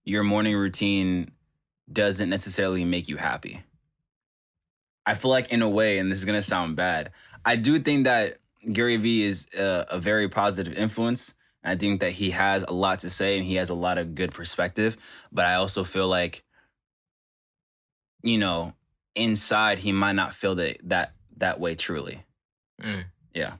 your morning routine doesn't necessarily make you happy. I feel like in a way, and this is gonna sound bad, I do think that Gary Vee is a very positive influence. I think that he has a lot to say and he has a lot of good perspective. But I also feel like, you know, inside he might not feel that way truly. Mm. Yeah.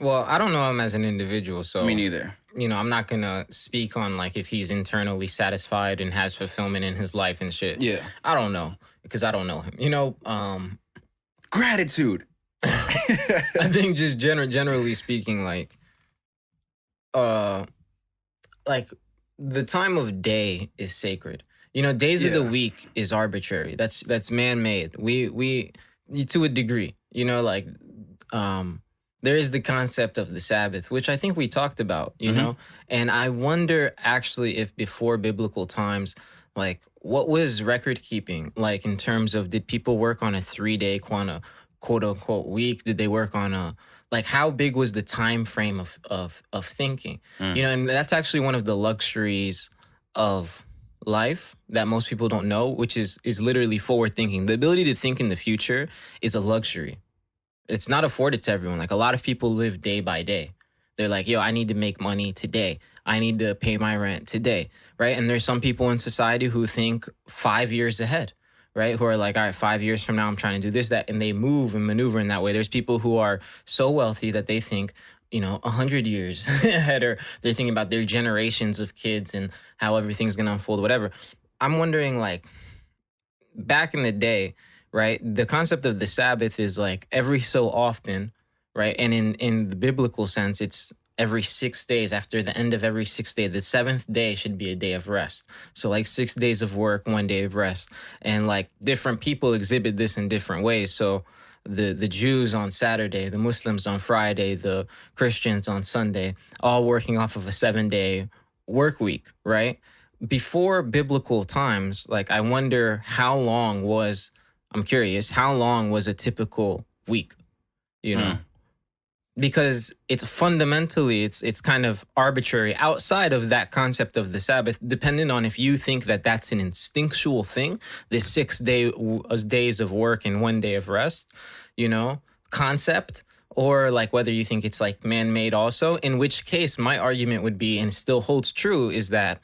Well, I don't know him as an individual, Me so neither. I'm not gonna speak on like if he's internally satisfied and has fulfillment in his life and shit. Yeah. I don't know because I don't know him. Gratitude. I think just generally speaking, uh, like the time of day is sacred. Days of the Yeah. week is arbitrary. That's man made. We to a degree. There is the concept of the Sabbath, which I think we talked about. And I wonder actually if before biblical times, like what was record keeping like in terms of did people work on a 3-day quote unquote week? Did they work on a like how big was the time frame of thinking? Mm. And that's actually one of the luxuries of life that most people don't know, which is literally forward thinking. The ability to think in the future is a luxury. It's not afforded to everyone. Like a lot of people live day by day. They're like, yo, I need to make money today. I need to pay my rent today, right? And there's some people in society who think 5 years ahead, right? Who are like, all right, 5 years from now, I'm trying to do this, that, and they move and maneuver in that way. There's people who are so wealthy that they think, 100 years ahead, or they're thinking about their generations of kids and how everything's going to unfold, whatever. I'm wondering, like, back in the day, right? The concept of the Sabbath is like every so often, right? And in the biblical sense, it's every 6 days. After the end of every 6 day, the seventh day should be a day of rest. So like 6 days of work, 1 day of rest, and like different people exhibit this in different ways. So the Jews on Saturday, the Muslims on Friday, the Christians on Sunday, all working off of a 7-day work week, right? Before biblical times, like I wonder I'm curious, how long was a typical week, you know? Mm. Because it's kind of arbitrary outside of that concept of the Sabbath, depending on if you think that that's an instinctual thing, this 6 days of work and 1 day of rest, concept, or like whether you think it's like man-made also, in which case my argument would be, and still holds true, is that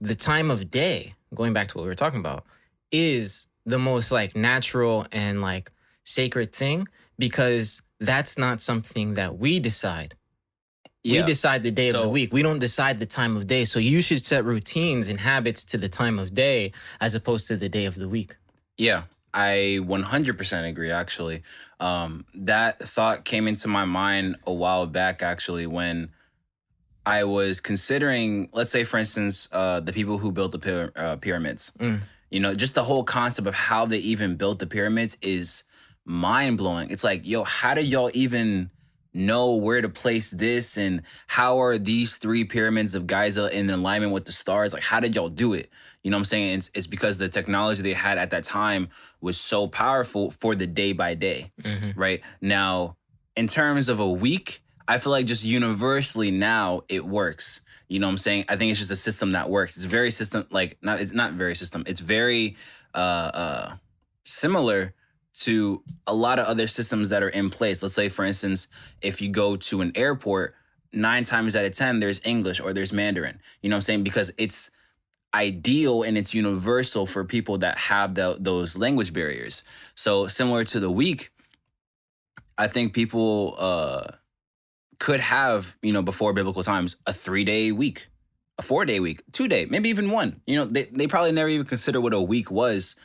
the time of day, going back to what we were talking about, is the most like natural and like sacred thing, because that's not something that we decide. Yeah. We decide the day of the week. We don't decide the time of day. So you should set routines and habits to the time of day as opposed to the day of the week. Yeah, I 100% agree, actually. That thought came into my mind a while back, actually, when I was considering, let's say, for instance, the people who built the pyramids. Just the whole concept of how they even built the pyramids is mind blowing. It's like, yo, how did y'all even know where to place this? And how are these 3 pyramids of Giza in alignment with the stars? Like, how did y'all do it? You know what I'm saying? It's because the technology they had at that time was so powerful for the day by day, right? Now, in terms of a week, I feel like just universally now it works. You know what I'm saying? I think it's just a system that works. It's very system, like it's not very system. It's very similar to a lot of other systems that are in place. Let's say, for instance, if you go to an airport, 9 times out of 10, there's English or there's Mandarin. You know what I'm saying? Because it's ideal and it's universal for people that have those language barriers. So similar to the week, I think people could have, before biblical times, a 3-day week, a 4-day week, 2-day, maybe even 1. They probably never even considered what a week was,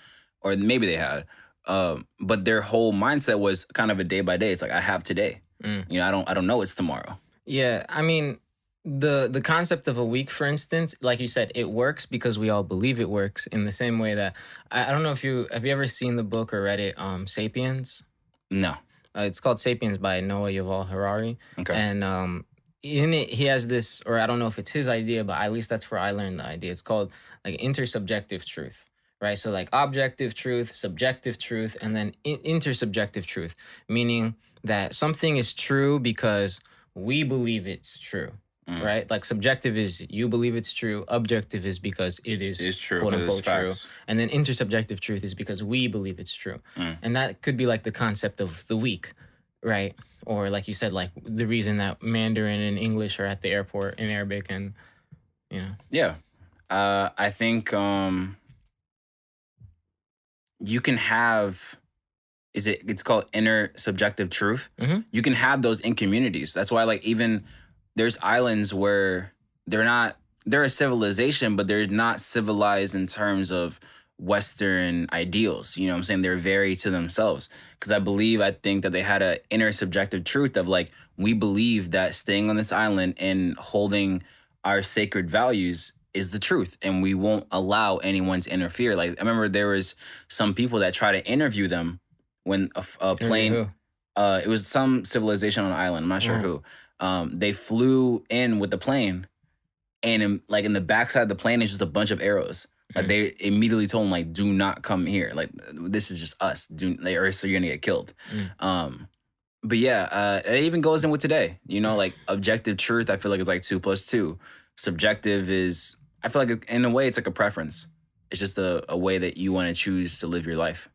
or maybe they had. But their whole mindset was kind of a day by day. It's like, I have today. I don't know it's tomorrow. Yeah, I mean, the concept of a week, for instance, like you said, it works because we all believe it works, in the same way that I don't know if have you ever seen the book or read it, Sapiens? No. It's called Sapiens by Noah Yuval Harari. Okay. And in it, he has this, or I don't know if it's his idea, but at least that's where I learned the idea. It's called like intersubjective truth, right? So like objective truth, subjective truth, and then intersubjective truth, meaning that something is true because we believe it's true, right? Like subjective is you believe it's true. Objective is because it is It's true, quote 'cause it's unquote true. facts. And then intersubjective truth is because we believe it's true. And that could be like the concept of the week, right? Or like you said, like the reason that Mandarin and English are at the airport in Arabic and you know. Yeah. I think you can have it's called inner subjective truth. Mhm. You can have those in communities. That's why like even there's islands where they're a civilization, but they're not civilized in terms of Western ideals. You know what I'm saying? They're very to themselves. Because I think that they had a inner subjective truth of like, we believe that staying on this island and holding our sacred values is the truth. And we won't allow anyone to interfere. Like I remember there was some people that try to interview them when a plane, Who? it was some civilization on an island. I'm not sure who. They flew in with the plane, and in the backside of the plane is just a bunch of arrows. Like they immediately told him like, "Do not come here. Like this is just us. Or so you're gonna get killed." But yeah, it even goes in with today. You know, like objective truth, I feel like it's like 2 + 2. Subjective is, I feel like in a way, it's like a preference. It's just a way that you want to choose to live your life.